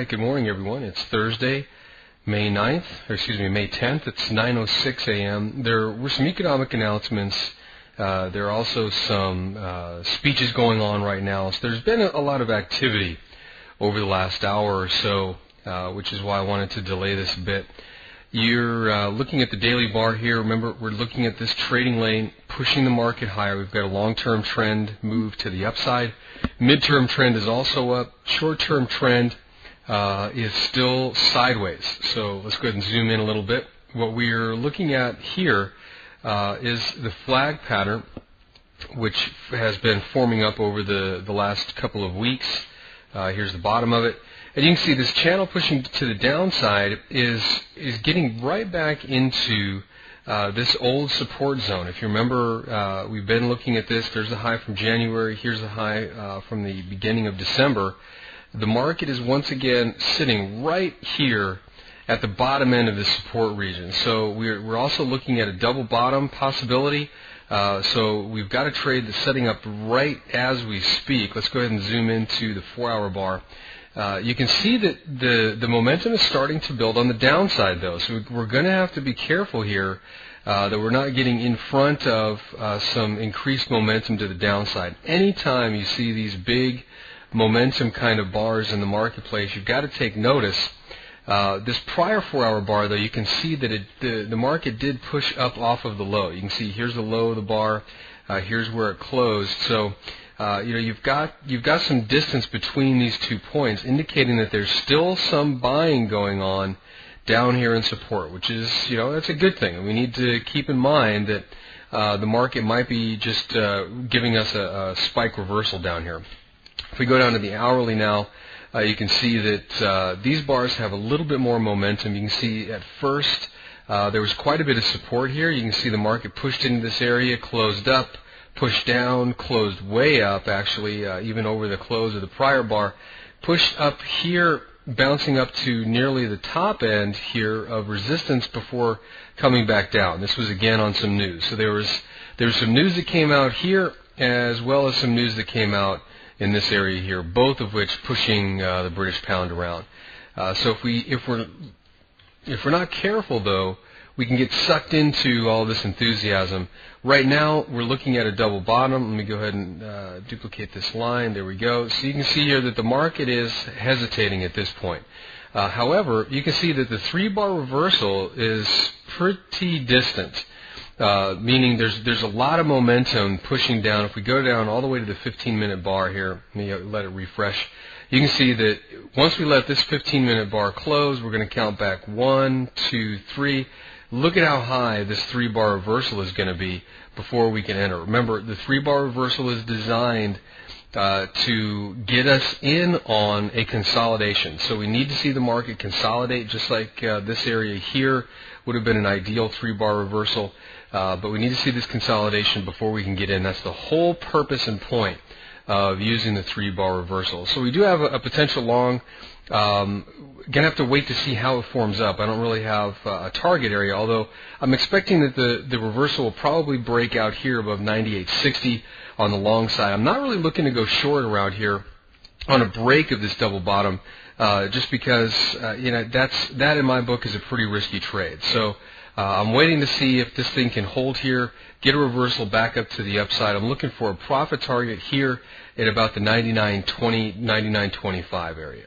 right, good morning, everyone. It's Thursday, May 10th. It's 9:06 a.m. There were some economic announcements. There are also some speeches going on right now. So there's been a lot of activity over the last hour or so, which is why I wanted to delay this a bit. You're looking at the daily bar here. Remember, we're looking at this trading lane, pushing the market higher. We've got a long-term trend move to the upside. Midterm trend is also up. Short-term trend is still sideways. So let's go ahead and zoom in a little bit. What we're looking at here is the flag pattern, which has been forming up over the last couple of weeks. Here's the bottom of it. And you can see this channel pushing to the downside is getting right back into this old support zone. If you remember, we've been looking at this. There's the high from January. Here's the high from the beginning of December. The market is once again sitting right here at the bottom end of the support region. So we're also looking at a double bottom possibility. So we've got a trade that's setting up right as we speak. Let's go ahead and zoom into the 4-hour bar. You can see that the momentum is starting to build on the downside, though. So we're going to have to be careful here that we're not getting in front of some increased momentum to the downside. Anytime you see these big momentum kind of bars in the marketplace, you've got to take notice. This prior 4-hour bar, though, you can see that the market did push up off of the low. You can see here's the low of the bar. Here's where it closed. So you've got some distance between these 2 points, indicating that there's still some buying going on down here in support, which is, that's a good thing. And we need to keep in mind that the market might be just giving us a spike reversal down here. If we go down to the hourly now, you can see that these bars have a little bit more momentum. You can see at first there was quite a bit of support here. You can see the market pushed into this area, closed up, pushed down, closed way up, actually, even over the close of the prior bar, pushed up here, bouncing up to nearly the top end here of resistance before coming back down. This was again on some news. So there was some news that came out here, as well as some news that came out in this area here, both of which pushing the British pound around. So if we're not careful, though, we can get sucked into all this enthusiasm. Right now, we're looking at a double bottom. Let me go ahead and duplicate this line. There we go. So you can see here that the market is hesitating at this point. However, you can see that the 3-bar reversal is pretty distant, meaning there's a lot of momentum pushing down. If we go down all the way to the 15-minute bar here, let me let it refresh. You can see that once we let this 15-minute bar close, we're going to count back 1, 2, 3. Look at how high this 3-bar reversal is going to be before we can enter. Remember, the 3-bar reversal is designed to get us in on a consolidation. So we need to see the market consolidate, just like this area here would have been an ideal 3-bar reversal. But we need to see this consolidation before we can get in. That's the whole purpose and point of using the 3-bar reversal. So we do have a potential long. Going to have to wait to see how it forms up. I don't really have a target area, although I'm expecting that the reversal will probably break out here above 98.60 on the long side. I'm not really looking to go short around here on a break of this double bottom, just because that in my book is a pretty risky trade. So I'm waiting to see if this thing can hold here, get a reversal back up to the upside. I'm looking for a profit target here at about the 99.20, 99.25 area.